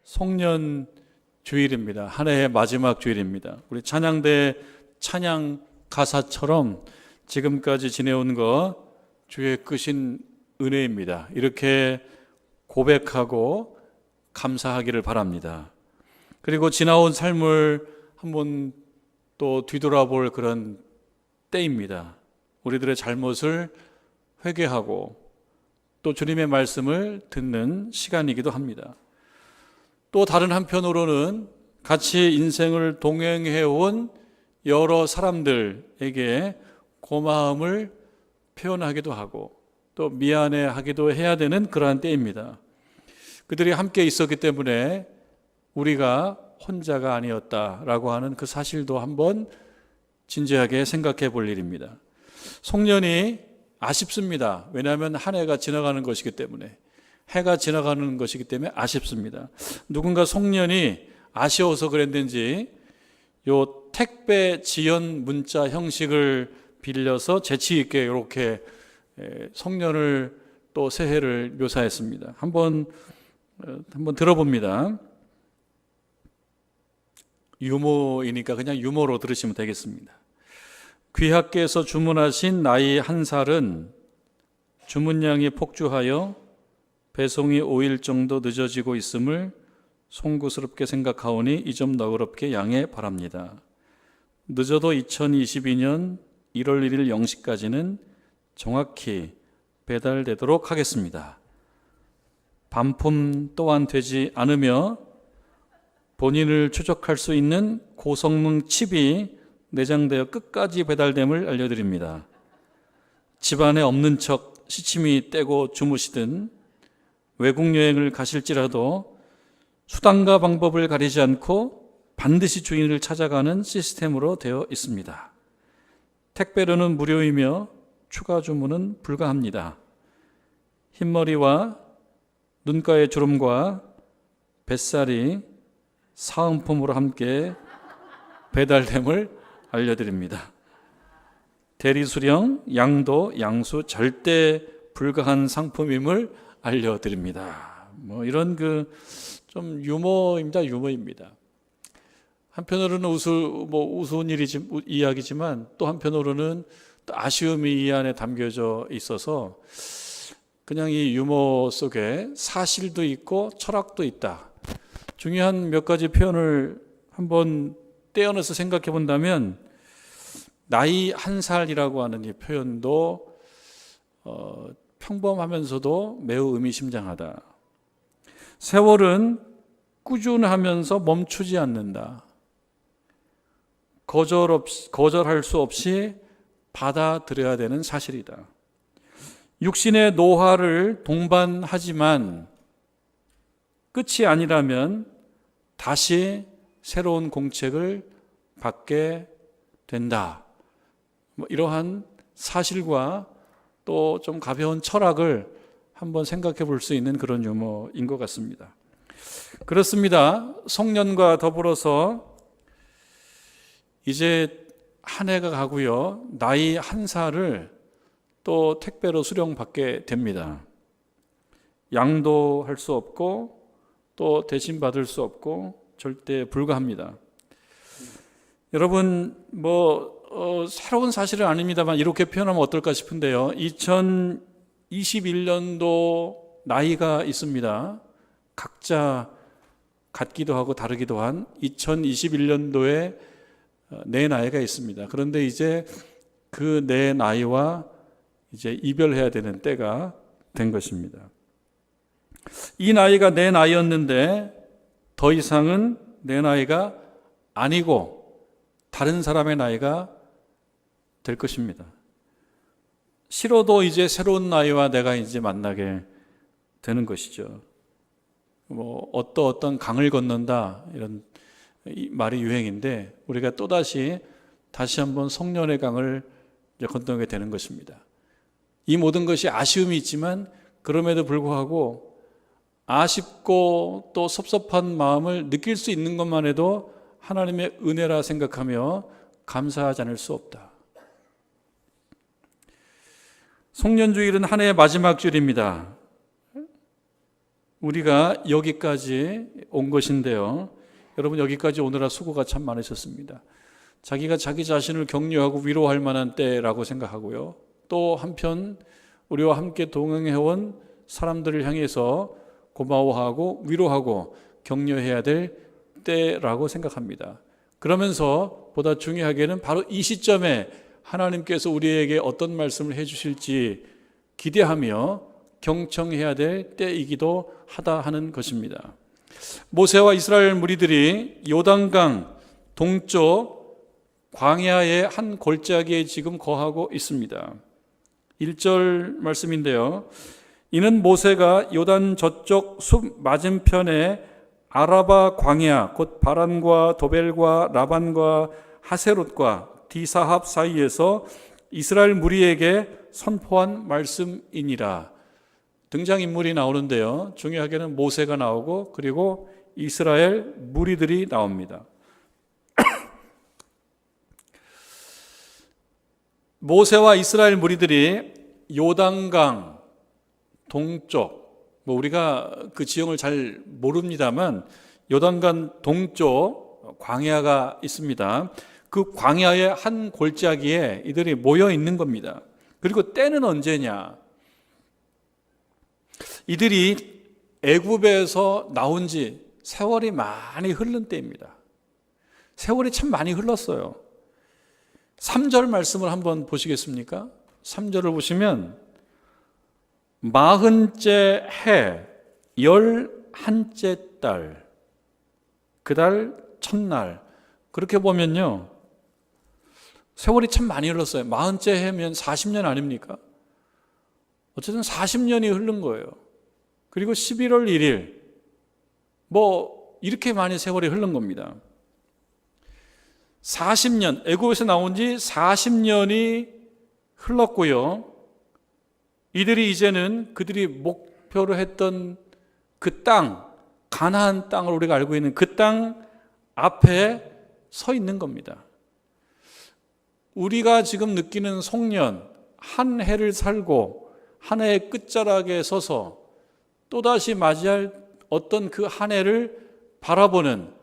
송년 주일입니다. 한 해의 마지막 주일입니다. 우리 찬양대 찬양 가사처럼 지금까지 지내온 거 주의 크신 은혜입니다. 이렇게 고백하고 감사하기를 바랍니다. 그리고 지나온 삶을 한번 또 뒤돌아볼 그런 때입니다. 우리들의 잘못을 회개하고 또 주님의 말씀을 듣는 시간이기도 합니다. 또 다른 한편으로는 같이 인생을 동행해온 여러 사람들에게 고마움을 표현하기도 하고 또 미안해하기도 해야 되는 그러한 때입니다. 그들이 함께 있었기 때문에 우리가 혼자가 아니었다라고 하는 그 사실도 한번 진지하게 생각해 볼 일입니다. 송년이 아쉽습니다. 왜냐하면 한 해가 지나가는 것이기 때문에, 해가 지나가는 것이기 때문에 아쉽습니다. 누군가 송년이 아쉬워서 그랬는지 요 택배 지연 문자 형식을 빌려서 재치 있게 이렇게 송년을 또 새해를 묘사했습니다. 한번 들어봅니다. 유머이니까 그냥 유머로 들으시면 되겠습니다. 귀하께서 주문하신 나이 1살은 주문량이 폭주하여 배송이 5일 정도 늦어지고 있음을 송구스럽게 생각하오니 이 점 너그럽게 양해 바랍니다. 늦어도 2022년 1월 1일 0시까지는 정확히 배달되도록 하겠습니다. 반품 또한 되지 않으며 본인을 추적할 수 있는 고성능 칩이 내장되어 끝까지 배달됨을 알려드립니다. 집안에 없는 척 시침이 떼고 주무시든 외국 여행을 가실지라도 수단과 방법을 가리지 않고 반드시 주인을 찾아가는 시스템으로 되어 있습니다. 택배료는 무료이며 추가 주문은 불가합니다. 흰머리와 눈가의 주름과 뱃살이 사은품으로 함께 배달됨을 알려드립니다. 대리 수령, 양도, 양수 절대 불가한 상품임을 알려드립니다. 이런 좀 유머입니다. 한편으로는 우스운 이야기지만 또 한편으로는 또 아쉬움이 이 안에 담겨져 있어서 그냥 이 유머 속에 사실도 있고 철학도 있다. 중요한 몇 가지 표현을 한번 떼어내서 생각해 본다면 나이 1살이라고 하는 이 표현도 평범하면서도 매우 의미심장하다. 세월은 꾸준하면서 멈추지 않는다. 거절할 수 없이 받아들여야 되는 사실이다. 육신의 노화를 동반하지만 끝이 아니라면 다시 새로운 공책을 받게 된다. 이러한 사실과 또 좀 가벼운 철학을 한번 생각해 볼 수 있는 그런 유머인 것 같습니다. 그렇습니다. 송년과 더불어서 이제 한 해가 가고요. 나이 1살을 또 택배로 수령받게 됩니다. 양도할 수 없고 또 대신 받을 수 없고 절대 불가합니다. 여러분 새로운 사실은 아닙니다만 이렇게 표현하면 어떨까 싶은데요. 2021년도 나이가 있습니다. 각자 같기도 하고 다르기도 한 2021년도에 내 나이가 있습니다. 그런데 이제 그 내 나이와 이제 이별해야 되는 때가 된 것입니다. 이 나이가 내 나이였는데 더 이상은 내 나이가 아니고 다른 사람의 나이가 될 것입니다. 싫어도 이제 새로운 나이와 내가 이제 만나게 되는 것이죠. 어떤 강을 건넌다 이런 말이 유행인데 우리가 다시 한번 송년의 강을 건너게 되는 것입니다. 이 모든 것이 아쉬움이 있지만 그럼에도 불구하고 아쉽고 또 섭섭한 마음을 느낄 수 있는 것만 해도 하나님의 은혜라 생각하며 감사하지 않을 수 없다. 송년주일은 한 해의 마지막 주일입니다. 우리가 여기까지 온 것인데요. 여러분, 여기까지 오느라 수고가 참 많으셨습니다. 자기가 자기 자신을 격려하고 위로할 만한 때라고 생각하고요. 또 한편 우리와 함께 동행해온 사람들을 향해서 고마워하고 위로하고 격려해야 될 때라고 생각합니다. 그러면서 보다 중요하게는 바로 이 시점에 하나님께서 우리에게 어떤 말씀을 해주실지 기대하며 경청해야 될 때이기도 하다 하는 것입니다. 모세와 이스라엘 무리들이 요단강 동쪽 광야의 한 골짜기에 지금 거하고 있습니다. 1절 말씀인데요. 이는 모세가 요단 저쪽 숲 맞은편에 아라바 광야 곧 바란과 도벨과 라반과 하세롯과 디사합 사이에서 이스라엘 무리에게 선포한 말씀이니라. 등장인물이 나오는데요. 중요하게는 모세가 나오고 그리고 이스라엘 무리들이 나옵니다. 모세와 이스라엘 무리들이 요단강 동쪽, 우리가 그 지형을 잘 모릅니다만 요단강 동쪽 광야가 있습니다. 그 광야의 한 골짜기에 이들이 모여 있는 겁니다. 그리고 때는 언제냐? 이들이 애굽에서 나온 지 세월이 많이 흐른 때입니다. 세월이 참 많이 흘렀어요. 3절 말씀을 한번 보시겠습니까? 3절을 보시면 40째 해 11째 달 그달 첫날, 그렇게 보면요 세월이 참 많이 흘렀어요. 40째 해면 40년 아닙니까? 어쨌든 40년이 흐른 거예요. 그리고 11월 1일 이렇게 많이 세월이 흐른 겁니다. 40년, 애굽에서 나온 지 40년이 흘렀고요. 이들이 이제는 그들이 목표로 했던 그 땅, 가나안 땅을 우리가 알고 있는 그 땅 앞에 서 있는 겁니다. 우리가 지금 느끼는 송년, 한 해를 살고 한 해의 끝자락에 서서 또다시 맞이할 어떤 그 한 해를 바라보는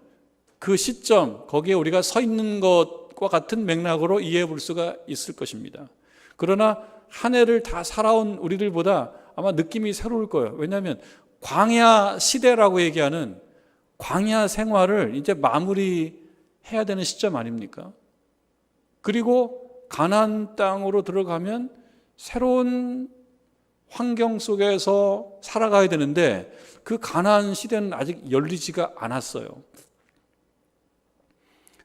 그 시점, 거기에 우리가 서 있는 것과 같은 맥락으로 이해해 볼 수가 있을 것입니다. 그러나 한 해를 다 살아온 우리들보다 아마 느낌이 새로울 거예요. 왜냐하면 광야 시대라고 얘기하는 광야 생활을 이제 마무리해야 되는 시점 아닙니까? 그리고 가나안 땅으로 들어가면 새로운 환경 속에서 살아가야 되는데 그 가나안 시대는 아직 열리지가 않았어요.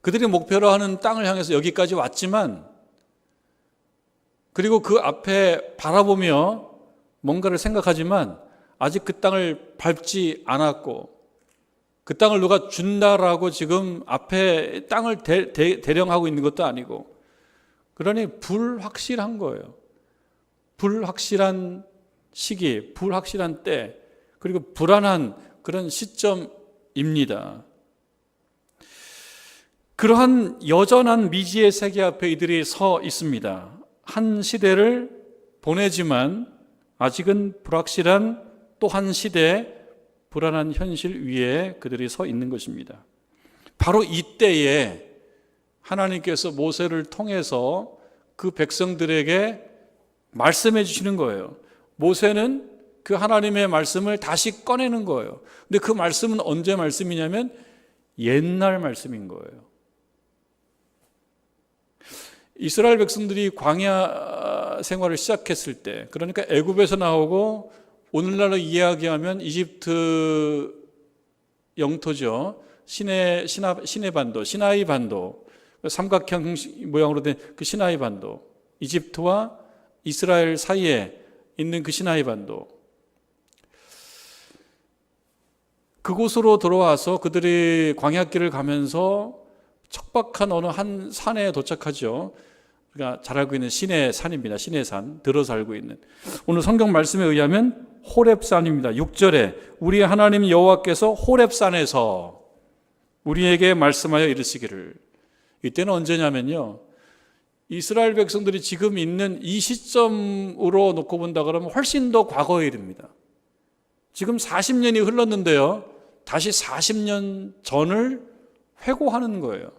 그들이 목표로 하는 땅을 향해서 여기까지 왔지만, 그리고 그 앞에 바라보며 뭔가를 생각하지만 아직 그 땅을 밟지 않았고, 그 땅을 누가 준다라고 지금 앞에 땅을 대령하고 있는 것도 아니고, 그러니 불확실한 거예요. 불확실한 시기, 불확실한 때, 그리고 불안한 그런 시점입니다. 그러한 여전한 미지의 세계 앞에 이들이 서 있습니다. 한 시대를 보내지만 아직은 불확실한 또 한 시대, 불안한 현실 위에 그들이 서 있는 것입니다. 바로 이때에 하나님께서 모세를 통해서 그 백성들에게 말씀해 주시는 거예요. 모세는 그 하나님의 말씀을 다시 꺼내는 거예요. 근데 그 말씀은 언제 말씀이냐면 옛날 말씀인 거예요. 이스라엘 백성들이 광야 생활을 시작했을 때, 그러니까 애굽에서 나오고 오늘날로 이야기하면 이집트 영토죠. 시내 반도, 시나이 반도, 삼각형 모양으로 된 그 시나이 반도, 이집트와 이스라엘 사이에 있는 그 시나이 반도, 그곳으로 들어와서 그들이 광야길을 가면서 척박한 어느 한 산에 도착하죠. 우리가 잘 알고 있는 시내 산입니다. 시내 산, 들어서 알고 있는. 오늘 성경 말씀에 의하면 호렙산입니다. 6절에 우리 하나님 여호와께서 호렙산에서 우리에게 말씀하여 이르시기를. 이때는 언제냐면요, 이스라엘 백성들이 지금 있는 이 시점으로 놓고 본다 그러면 훨씬 더 과거의 일입니다. 지금 40년이 흘렀는데요. 다시 40년 전을 회고하는 거예요.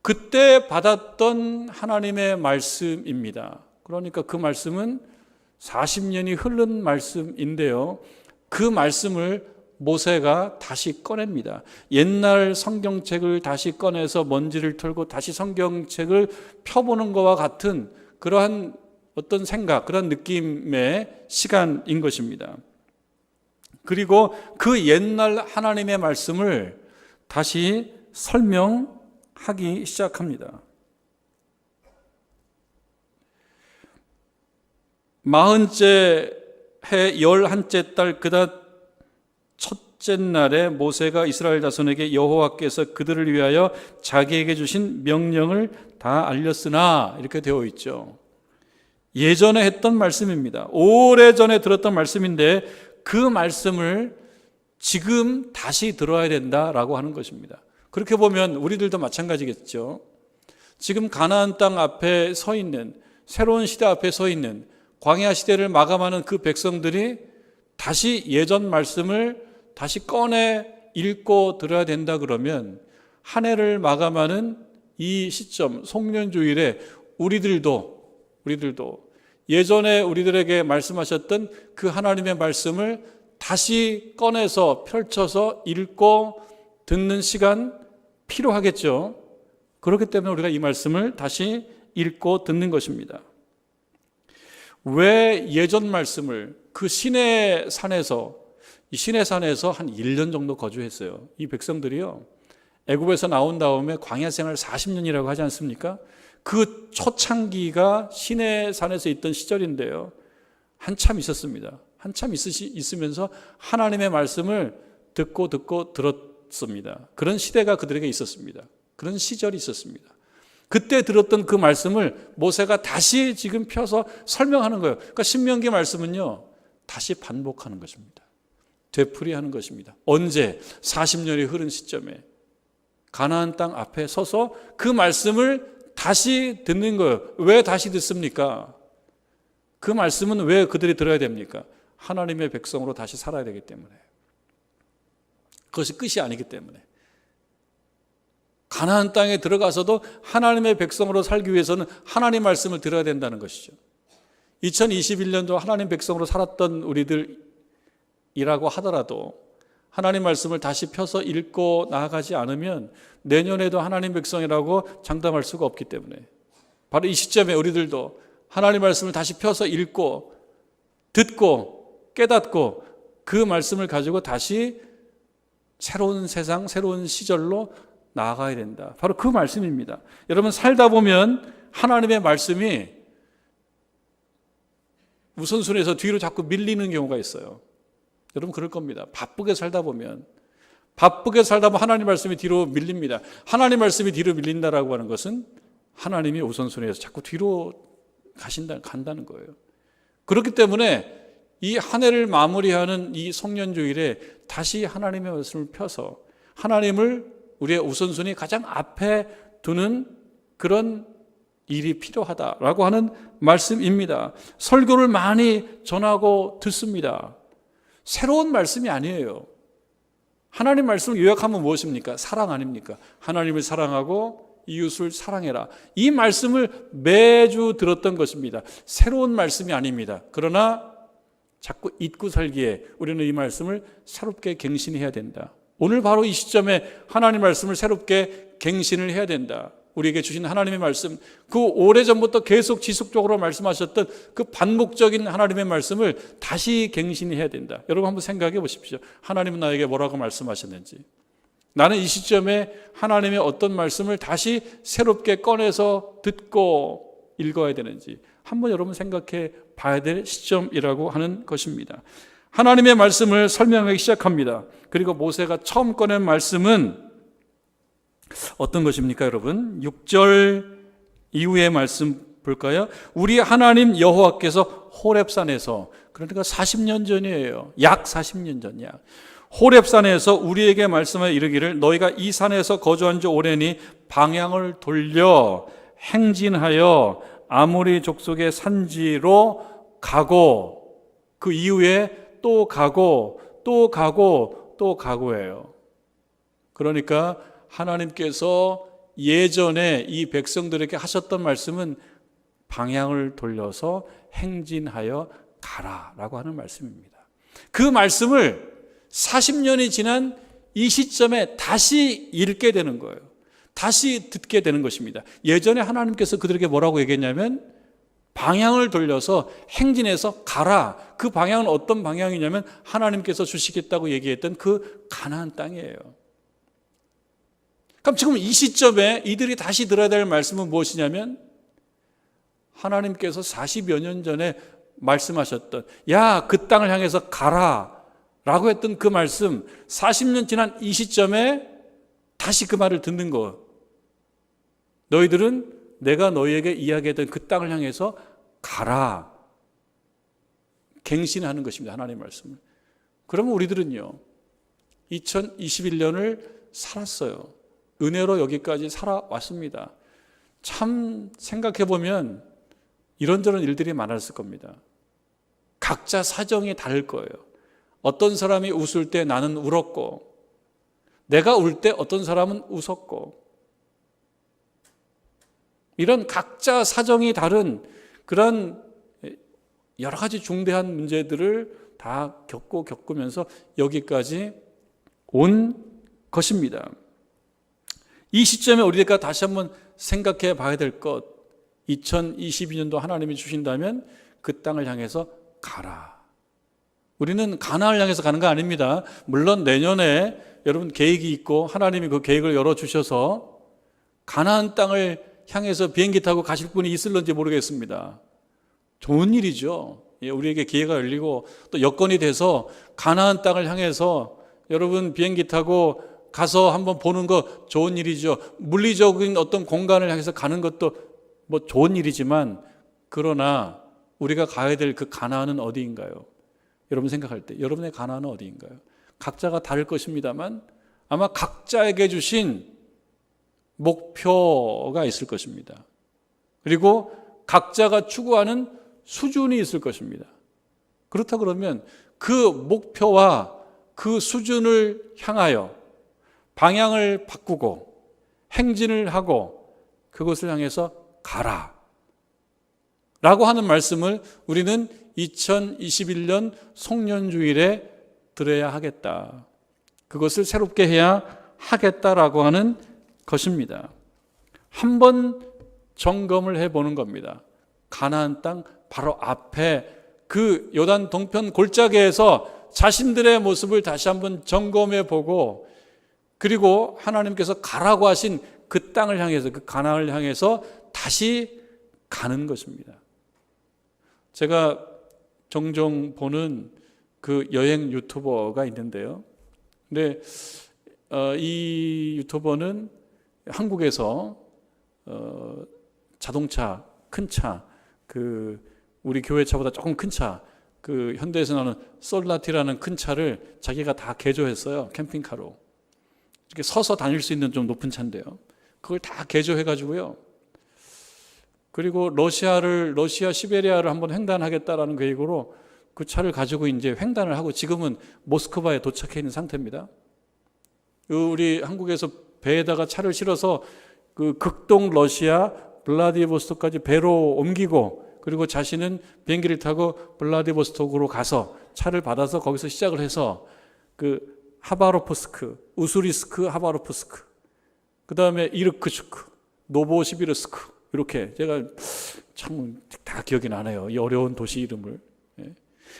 그때 받았던 하나님의 말씀입니다. 그러니까 그 말씀은 40년이 흐른 말씀인데요. 그 말씀을 모세가 다시 꺼냅니다. 옛날 성경책을 다시 꺼내서 먼지를 털고 다시 성경책을 펴보는 것과 같은 그러한 어떤 생각, 그런 느낌의 시간인 것입니다. 그리고 그 옛날 하나님의 말씀을 다시 설명하기 시작합니다. 40째 해 11째 달 그닷 첫째 날에 모세가 이스라엘 자손에게 여호와께서 그들을 위하여 자기에게 주신 명령을 다 알렸으나 이렇게 되어 있죠. 예전에 했던 말씀입니다. 오래전에 들었던 말씀인데 그 말씀을 지금 다시 들어야 된다라고 하는 것입니다. 그렇게 보면 우리들도 마찬가지겠죠. 지금 가나안 땅 앞에 서 있는, 새로운 시대 앞에 서 있는, 광야 시대를 마감하는 그 백성들이 다시 예전 말씀을 다시 꺼내 읽고 들어야 된다 그러면 한 해를 마감하는 이 시점, 송년주일에 우리들도 예전에 우리들에게 말씀하셨던 그 하나님의 말씀을 다시 꺼내서 펼쳐서 읽고 듣는 시간 필요하겠죠. 그렇기 때문에 우리가 이 말씀을 다시 읽고 듣는 것입니다. 왜 예전 말씀을 그 시내산에서 한 1년 정도 거주했어요. 이 백성들이요, 애굽에서 나온 다음에 광야 생활 40년이라고 하지 않습니까? 그 초창기가 시내산에서 있던 시절인데요, 한참 있었습니다. 한참 있으면서 하나님의 말씀을 듣고 들었습니다. 그런 시대가 그들에게 있었습니다. 그런 시절이 있었습니다. 그때 들었던 그 말씀을 모세가 다시 지금 펴서 설명하는 거예요. 그러니까 신명기 말씀은요, 다시 반복하는 것입니다. 되풀이하는 것입니다. 언제? 40년이 흐른 시점에 가나안 땅 앞에 서서 그 말씀을 다시 듣는 거예요. 왜 다시 듣습니까? 그 말씀은 왜 그들이 들어야 됩니까? 하나님의 백성으로 다시 살아야 되기 때문에. 그것이 끝이 아니기 때문에. 가나안 땅에 들어가서도 하나님의 백성으로 살기 위해서는 하나님 말씀을 들어야 된다는 것이죠. 2021년도 하나님 백성으로 살았던 우리들이라고 하더라도 하나님 말씀을 다시 펴서 읽고 나아가지 않으면 내년에도 하나님 백성이라고 장담할 수가 없기 때문에 바로 이 시점에 우리들도 하나님 말씀을 다시 펴서 읽고 듣고 깨닫고 그 말씀을 가지고 다시 새로운 세상, 새로운 시절로 나아가야 된다. 바로 그 말씀입니다. 여러분, 살다 보면 하나님의 말씀이 우선순위에서 뒤로 자꾸 밀리는 경우가 있어요. 여러분, 그럴 겁니다. 바쁘게 살다 보면 하나님 말씀이 뒤로 밀립니다. 하나님 말씀이 뒤로 밀린다라고 하는 것은 하나님이 우선순위에서 자꾸 뒤로 간다는 거예요. 그렇기 때문에 이 한 해를 마무리하는 이 송년주일에 다시 하나님의 말씀을 펴서 하나님을 우리의 우선순위 가장 앞에 두는 그런 일이 필요하다라고 하는 말씀입니다. 설교를 많이 전하고 듣습니다. 새로운 말씀이 아니에요. 하나님 말씀을 요약하면 무엇입니까? 사랑 아닙니까? 하나님을 사랑하고 이웃을 사랑해라. 이 말씀을 매주 들었던 것입니다. 새로운 말씀이 아닙니다. 그러나 자꾸 잊고 살기에 우리는 이 말씀을 새롭게 갱신해야 된다. 오늘 바로 이 시점에 하나님 말씀을 새롭게 갱신을 해야 된다. 우리에게 주신 하나님의 말씀, 그 오래전부터 계속 지속적으로 말씀하셨던 그 반복적인 하나님의 말씀을 다시 갱신해야 된다. 여러분 한번 생각해 보십시오. 하나님은 나에게 뭐라고 말씀하셨는지, 나는 이 시점에 하나님의 어떤 말씀을 다시 새롭게 꺼내서 듣고 읽어야 되는지 한번 여러분 생각해 봐야 될 시점이라고 하는 것입니다. 하나님의 말씀을 설명하기 시작합니다. 그리고 모세가 처음 꺼낸 말씀은 어떤 것입니까, 여러분? 6절 이후의 말씀 볼까요? 우리 하나님 여호와께서 호렙산에서, 그러니까 40년 전이에요. 약 40년 전이야. 호렙산에서 우리에게 말씀하여 이르기를 너희가 이 산에서 거주한 지 오래니 방향을 돌려 행진하여 아모리 족속의 산지로 가고, 그 이후에 또 가고 또 가고 또 가고예요. 그러니까 하나님께서 예전에 이 백성들에게 하셨던 말씀은 방향을 돌려서 행진하여 가라라고 하는 말씀입니다. 그 말씀을 40년이 지난 이 시점에 다시 읽게 되는 거예요. 다시 듣게 되는 것입니다. 예전에 하나님께서 그들에게 뭐라고 얘기했냐면 방향을 돌려서 행진해서 가라. 그 방향은 어떤 방향이냐면 하나님께서 주시겠다고 얘기했던 그 가나안 땅이에요. 그럼 지금 이 시점에 이들이 다시 들어야 될 말씀은 무엇이냐면 하나님께서 40여 년 전에 말씀하셨던 야, 그 땅을 향해서 가라 라고 했던 그 말씀 40년 지난 이 시점에 다시 그 말을 듣는 거. 너희들은 내가 너희에게 이야기했던 그 땅을 향해서 가라. 갱신하는 것입니다. 하나님의 말씀을. 그러면 우리들은요 2021년을 살았어요. 은혜로 여기까지 살아왔습니다. 참 생각해보면 이런저런 일들이 많았을 겁니다. 각자 사정이 다를 거예요. 어떤 사람이 웃을 때 나는 울었고 내가 울 때 어떤 사람은 웃었고 이런 각자 사정이 다른 그런 여러 가지 중대한 문제들을 다 겪으면서 여기까지 온 것입니다. 이 시점에 우리가 다시 한번 생각해 봐야 될 것, 2022년도 하나님이 주신다면 그 땅을 향해서 가라. 우리는 가나안을 향해서 가는 거 아닙니다. 물론 내년에 여러분 계획이 있고 하나님이 그 계획을 열어주셔서 가나안 땅을 향해서 비행기 타고 가실 분이 있을런지 모르겠습니다. 좋은 일이죠. 우리에게 기회가 열리고 또 여건이 돼서 가나안 땅을 향해서 여러분 비행기 타고 가서 한번 보는 거 좋은 일이죠. 물리적인 어떤 공간을 향해서 가는 것도 뭐 좋은 일이지만 그러나 우리가 가야 될 그 가나안은 어디인가요? 여러분 생각할 때 여러분의 가나안은 어디인가요? 각자가 다를 것입니다만 아마 각자에게 주신 목표가 있을 것입니다. 그리고 각자가 추구하는 수준이 있을 것입니다. 그렇다 그러면 그 목표와 그 수준을 향하여 방향을 바꾸고 행진을 하고 그것을 향해서 가라 라고 하는 말씀을 우리는 2021년 송년주일에 들어야 하겠다. 그것을 새롭게 해야 하겠다라고 하는 것입니다. 한번 점검을 해보는 겁니다. 가나안 땅 바로 앞에 그 요단 동편 골짜기에서 자신들의 모습을 다시 한번 점검해 보고 그리고 하나님께서 가라고 하신 그 땅을 향해서 그 가나안을 향해서 다시 가는 것입니다. 제가 종종 보는 그 여행 유튜버가 있는데요. 근데 이 유튜버는 한국에서 자동차 큰 차, 그 우리 교회 차보다 조금 큰 차, 그 현대에서 나오는 솔라티라는 큰 차를 자기가 다 개조했어요. 캠핑카로. 이렇게 서서 다닐 수 있는 좀 높은 차인데요. 그걸 다 개조해가지고요. 그리고 러시아 시베리아를 한번 횡단하겠다라는 계획으로 그 차를 가지고 이제 횡단을 하고 지금은 모스크바에 도착해 있는 상태입니다. 우리 한국에서 배에다가 차를 실어서 그 극동 러시아 블라디보스토크까지 배로 옮기고 그리고 자신은 비행기를 타고 블라디보스토크로 가서 차를 받아서 거기서 시작을 해서 그 하바로프스크, 우수리스크, 하바로프스크, 그 다음에 이르크슈크, 노보시비르스크 이렇게 제가 참 다 기억이 나네요. 이 어려운 도시 이름을.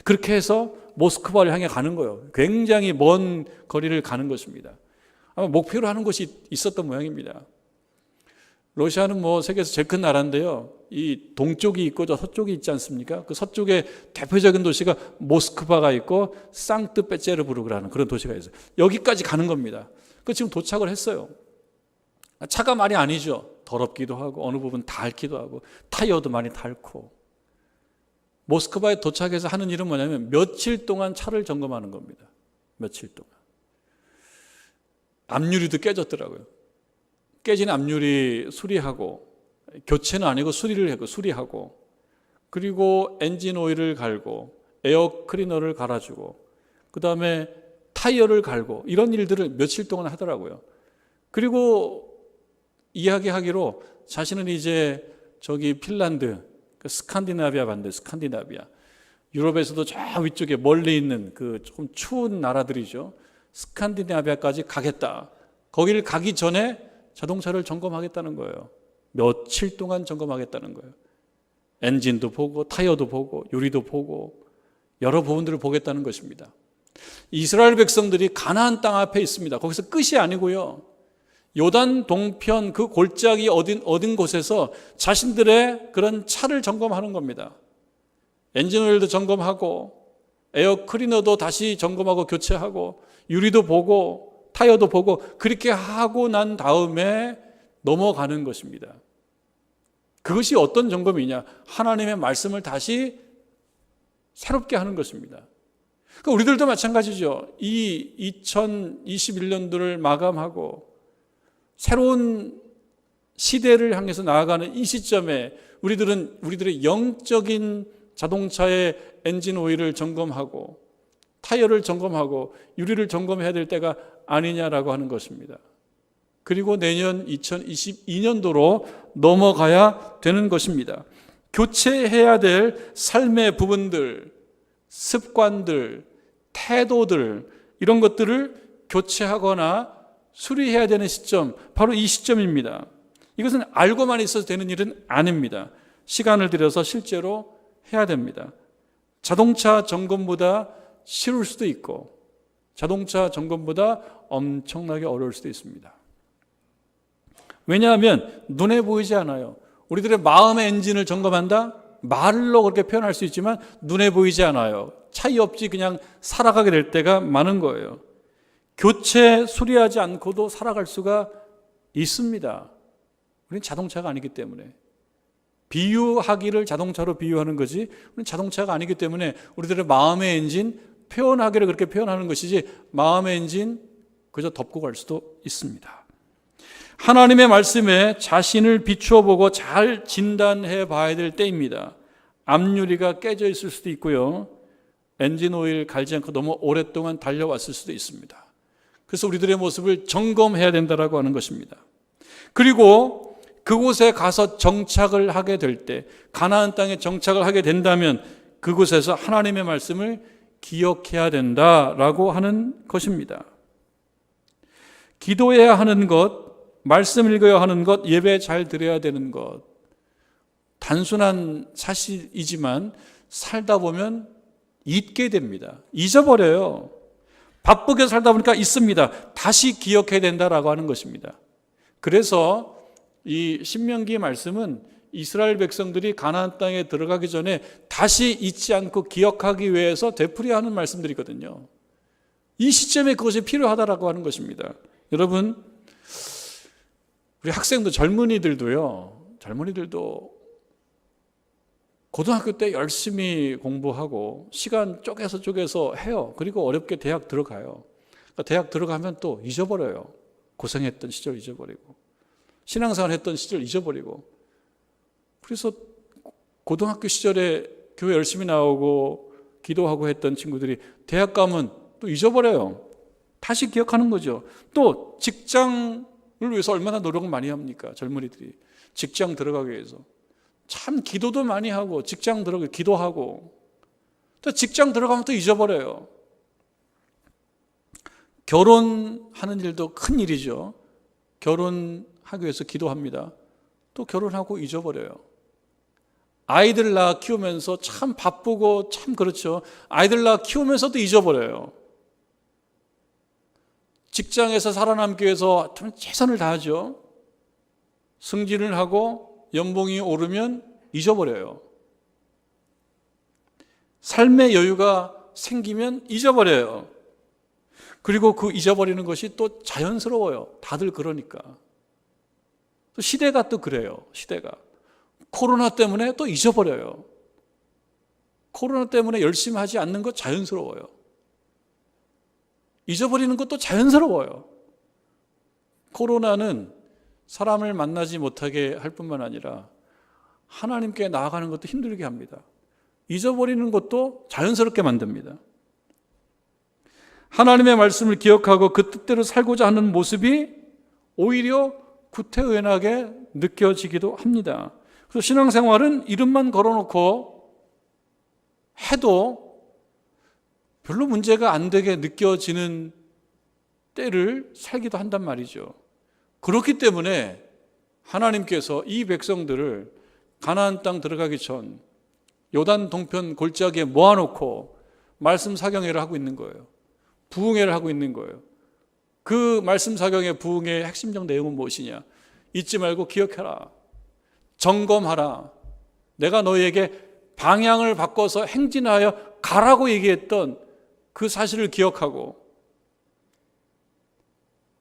그렇게 해서 모스크바를 향해 가는 거예요. 굉장히 먼 거리를 가는 것입니다. 아마 목표로 하는 것이 있었던 모양입니다. 러시아는 뭐 세계에서 제일 큰 나라인데요. 이 동쪽이 있고 저 서쪽이 있지 않습니까? 그 서쪽에 대표적인 도시가 모스크바가 있고 상트페테르부르크라는 그런 도시가 있어요. 여기까지 가는 겁니다. 그 지금 도착을 했어요. 차가 말이 아니죠. 더럽기도 하고 어느 부분 닳기도 하고 타이어도 많이 닳고. 모스크바에 도착해서 하는 일은 뭐냐면 며칠 동안 차를 점검하는 겁니다. 며칠 동안. 앞유리도 깨졌더라고요. 깨진 앞유리 수리하고 교체는 아니고 수리를 하고 수리하고 그리고 엔진 오일을 갈고 에어 클리너를 갈아주고 그 다음에 타이어를 갈고 이런 일들을 며칠 동안 하더라고요. 그리고 이야기하기로 자신은 이제 저기 핀란드, 스칸디나비아 반대, 스칸디나비아 유럽에서도 저 위쪽에 멀리 있는 그 조금 추운 나라들이죠. 스칸디나비아까지 가겠다. 거기를 가기 전에 자동차를 점검하겠다는 거예요. 며칠 동안 점검하겠다는 거예요. 엔진도 보고 타이어도 보고 유리도 보고 여러 부분들을 보겠다는 것입니다. 이스라엘 백성들이 가나안 땅 앞에 있습니다. 거기서 끝이 아니고요. 요단 동편 그 골짜기 얻은 곳에서 자신들의 그런 차를 점검하는 겁니다. 엔진 오일도 점검하고 에어 클리너도 다시 점검하고 교체하고 유리도 보고 타이어도 보고 그렇게 하고 난 다음에 넘어가는 것입니다. 그것이 어떤 점검이냐? 하나님의 말씀을 다시 새롭게 하는 것입니다. 그러니까 우리들도 마찬가지죠. 이 2021년도를 마감하고 새로운 시대를 향해서 나아가는 이 시점에 우리들의 영적인 자동차의 엔진 오일을 점검하고 타이어를 점검하고 유리를 점검해야 될 때가 아니냐라고 하는 것입니다. 그리고 내년 2022년도로 넘어가야 되는 것입니다. 교체해야 될 삶의 부분들, 습관들, 태도들 이런 것들을 교체하거나 수리해야 되는 시점, 바로 이 시점입니다. 이것은 알고만 있어서 되는 일은 아닙니다. 시간을 들여서 실제로 해야 됩니다. 자동차 점검보다 쉬울 수도 있고 자동차 점검보다 엄청나게 어려울 수도 있습니다. 왜냐하면 눈에 보이지 않아요. 우리들의 마음의 엔진을 점검한다? 말로 그렇게 표현할 수 있지만 눈에 보이지 않아요. 차이 없이 그냥 살아가게 될 때가 많은 거예요. 교체, 수리하지 않고도 살아갈 수가 있습니다. 우리는 자동차가 아니기 때문에. 비유하기를 자동차로 비유하는 거지 우리는 자동차가 아니기 때문에 우리들의 마음의 엔진 표현하기를 그렇게 표현하는 것이지 마음의 엔진 그저 덮고 갈 수도 있습니다. 하나님의 말씀에 자신을 비추어 보고 잘 진단해 봐야 될 때입니다. 앞유리가 깨져 있을 수도 있고요. 엔진 오일 갈지 않고 너무 오랫동안 달려왔을 수도 있습니다. 그래서 우리들의 모습을 점검해야 된다라고 하는 것입니다. 그리고 그곳에 가서 정착을 하게 될 때, 가나안 땅에 정착을 하게 된다면 그곳에서 하나님의 말씀을 기억해야 된다라고 하는 것입니다. 기도해야 하는 것, 말씀 읽어야 하는 것, 예배 잘 드려야 되는 것, 단순한 사실이지만 살다 보면 잊게 됩니다. 잊어버려요. 바쁘게 살다 보니까 있습니다. 다시 기억해야 된다라고 하는 것입니다. 그래서 이 신명기 말씀은 이스라엘 백성들이 가나안 땅에 들어가기 전에 다시 잊지 않고 기억하기 위해서 되풀이하는 말씀들이거든요. 이 시점에 그것이 필요하다라고 하는 것입니다. 여러분, 우리 학생도 젊은이들도 고등학교 때 열심히 공부하고 시간 쪼개서 해요. 그리고 어렵게 대학 들어가요. 그러니까 대학 들어가면 또 잊어버려요. 고생했던 시절 잊어버리고 신앙생활 했던 시절 잊어버리고. 그래서 고등학교 시절에 교회 열심히 나오고 기도하고 했던 친구들이 대학 가면 또 잊어버려요. 다시 기억하는 거죠. 또 직장을 위해서 얼마나 노력을 많이 합니까? 젊은이들이 직장 들어가기 위해서 참 기도도 많이 하고 직장 들어가기 기도하고 또 직장 들어가면 또 잊어버려요. 결혼하는 일도 큰 일이죠. 결혼하기 위해서 기도합니다. 또 결혼하고 잊어버려요. 아이들 낳아 키우면서 참 바쁘고 참 그렇죠. 아이들 낳아 키우면서도 잊어버려요. 직장에서 살아남기 위해서 좀 최선을 다하죠. 승진을 하고 연봉이 오르면 잊어버려요. 삶의 여유가 생기면 잊어버려요. 그리고 그 잊어버리는 것이 또 자연스러워요. 다들 그러니까. 또 시대가 또 그래요. 시대가. 코로나 때문에 또 잊어버려요. 코로나 때문에 열심히 하지 않는 것 자연스러워요. 잊어버리는 것도 자연스러워요. 코로나는 사람을 만나지 못하게 할 뿐만 아니라 하나님께 나아가는 것도 힘들게 합니다. 잊어버리는 것도 자연스럽게 만듭니다. 하나님의 말씀을 기억하고 그 뜻대로 살고자 하는 모습이 오히려 구태의연하게 느껴지기도 합니다. 그래서 신앙생활은 이름만 걸어놓고 해도 별로 문제가 안 되게 느껴지는 때를 살기도 한단 말이죠. 그렇기 때문에 하나님께서 이 백성들을 가나안 땅 들어가기 전 요단 동편 골짜기에 모아놓고 말씀 사경회를 하고 있는 거예요. 부흥회를 하고 있는 거예요. 그 말씀 사경의 부흥회의 핵심적 내용은 무엇이냐? 잊지 말고 기억해라. 점검하라. 내가 너희에게 방향을 바꿔서 행진하여 가라고 얘기했던 그 사실을 기억하고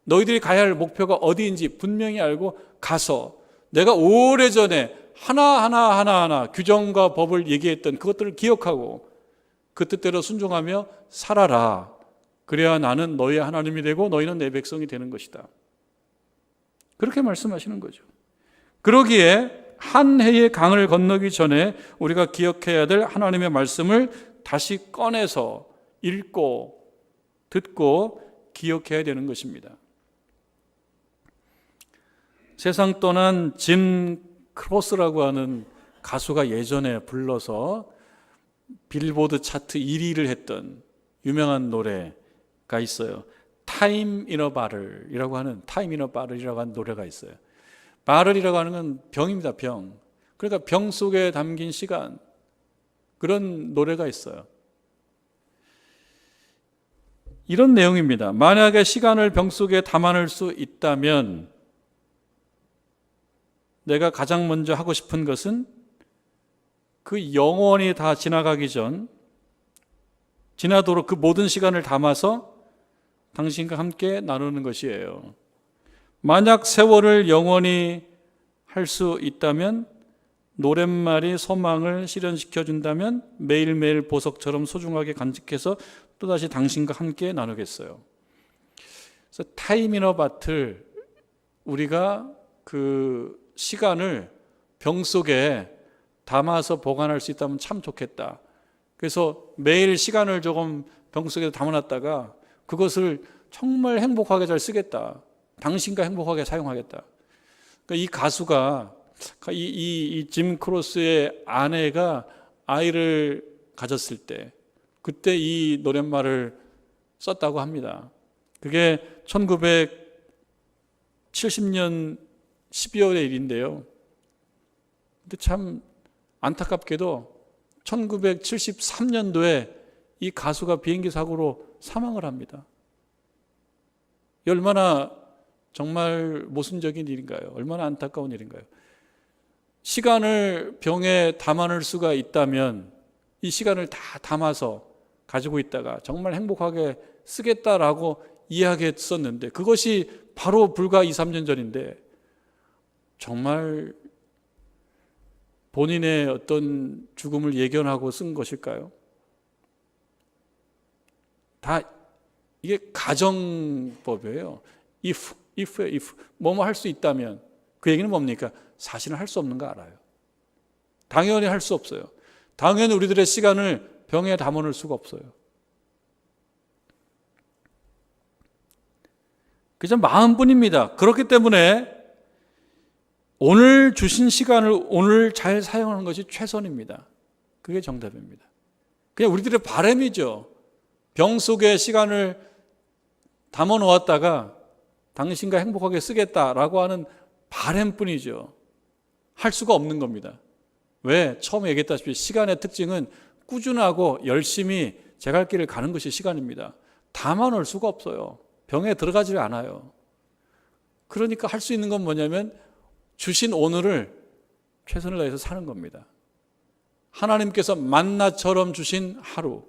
너희들이 가야 할 목표가 어디인지 분명히 알고 가서 내가 오래전에 하나하나 규정과 법을 얘기했던 그것들을 기억하고 그 뜻대로 순종하며 살아라. 그래야 나는 너희의 하나님이 되고 너희는 내 백성이 되는 것이다. 그렇게 말씀하시는 거죠. 그러기에 한 해의 강을 건너기 전에 우리가 기억해야 될 하나님의 말씀을 다시 꺼내서 읽고 듣고 기억해야 되는 것입니다. 세상 떠난 짐 크로스라고 하는 가수가 예전에 불러서 빌보드 차트 1위를 했던 유명한 노래가 있어요. 타임 인 어 바를이라고 하는 노래가 있어요. 바를이라고 하는 건 병입니다. 병. 그러니까 병 속에 담긴 시간, 그런 노래가 있어요. 이런 내용입니다. 만약에 시간을 병 속에 담아낼 수 있다면 내가 가장 먼저 하고 싶은 것은 그 영원히 다 지나가기 전 지나도록 그 모든 시간을 담아서 당신과 함께 나누는 것이에요. 만약 세월을 영원히 할 수 있다면, 노랫말이 소망을 실현시켜 준다면 매일매일 보석처럼 소중하게 간직해서 또다시 당신과 함께 나누겠어요. 그래서 타임 인 어 바틀, 우리가 그 시간을 병 속에 담아서 보관할 수 있다면 참 좋겠다. 그래서 매일 시간을 조금 병 속에 담아놨다가 그것을 정말 행복하게 잘 쓰겠다. 당신과 행복하게 사용하겠다. 그러니까 이 가수가 이 짐 크로스의 아내가 아이를 가졌을 때 그때 이 노랫말을 썼다고 합니다. 그게 1970년 12월의 일인데요. 근데 참 안타깝게도 1973년도에 이 가수가 비행기 사고로 사망을 합니다. 얼마나 정말 모순적인 일인가요? 얼마나 안타까운 일인가요? 시간을 병에 담아낼 수가 있다면 이 시간을 다 담아서 가지고 있다가 정말 행복하게 쓰겠다라고 이야기했었는데 그것이 바로 불과 2, 3년 전인데 정말 본인의 어떤 죽음을 예견하고 쓴 것일까요? 다 이게 가정법이에요. if 뭐뭐 할 수 있다면 그 얘기는 뭡니까? 사실은 할 수 없는 거 알아요. 당연히 할 수 없어요. 당연히 우리들의 시간을 병에 담아놓을 수가 없어요. 그저 마음뿐입니다. 그렇기 때문에 오늘 주신 시간을 오늘 잘 사용하는 것이 최선입니다. 그게 정답입니다. 그냥 우리들의 바람이죠. 병 속에 시간을 담아 놓았다가 당신과 행복하게 쓰겠다라고 하는 바람뿐이죠. 할 수가 없는 겁니다. 왜? 처음에 얘기했다시피 시간의 특징은 꾸준하고 열심히 제 갈 길을 가는 것이 시간입니다. 담아 놓을 수가 없어요. 병에 들어가지 않아요. 그러니까 할 수 있는 건 뭐냐면 주신 오늘을 최선을 다해서 사는 겁니다. 하나님께서 만나처럼 주신 하루,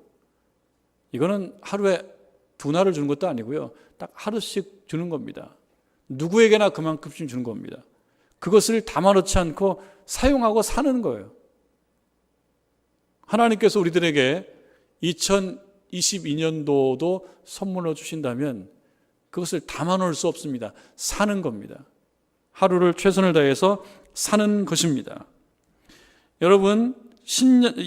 이거는 하루에 2날을 주는 것도 아니고요. 딱 하루씩 주는 겁니다. 누구에게나 그만큼씩 주는 겁니다. 그것을 담아놓지 않고 사용하고 사는 거예요. 하나님께서 우리들에게 2022년도도 선물로 주신다면 그것을 담아놓을 수 없습니다. 사는 겁니다. 하루를 최선을 다해서 사는 것입니다. 여러분,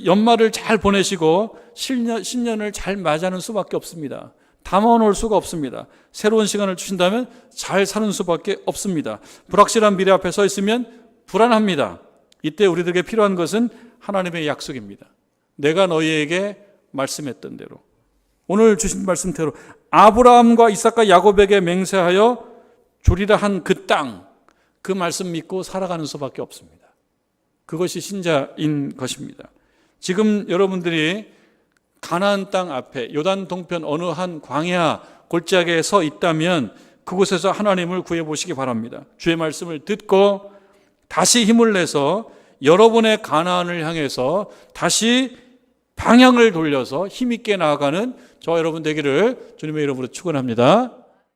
연말을 잘 보내시고 신년을 잘 맞이하는 수밖에 없습니다. 담아놓을 수가 없습니다. 새로운 시간을 주신다면 잘 사는 수밖에 없습니다. 불확실한 미래 앞에 서 있으면 불안합니다. 이때 우리들에게 필요한 것은 하나님의 약속입니다. 내가 너희에게 말씀했던 대로, 오늘 주신 말씀대로 아브라함과 이삭과 야곱에게 맹세하여 주리라 한 그 땅, 그 말씀 믿고 살아가는 수밖에 없습니다. 그것이 신자인 것입니다. 지금 여러분들이 가나안 땅 앞에 요단 동편 어느 한 광야 골짜기에 서 있다면 그곳에서 하나님을 구해보시기 바랍니다. 주의 말씀을 듣고 다시 힘을 내서 여러분의 가나안을 향해서 다시 방향을 돌려서 힘있게 나아가는 저와 여러분 되기를 주님의 이름으로 축원합니다.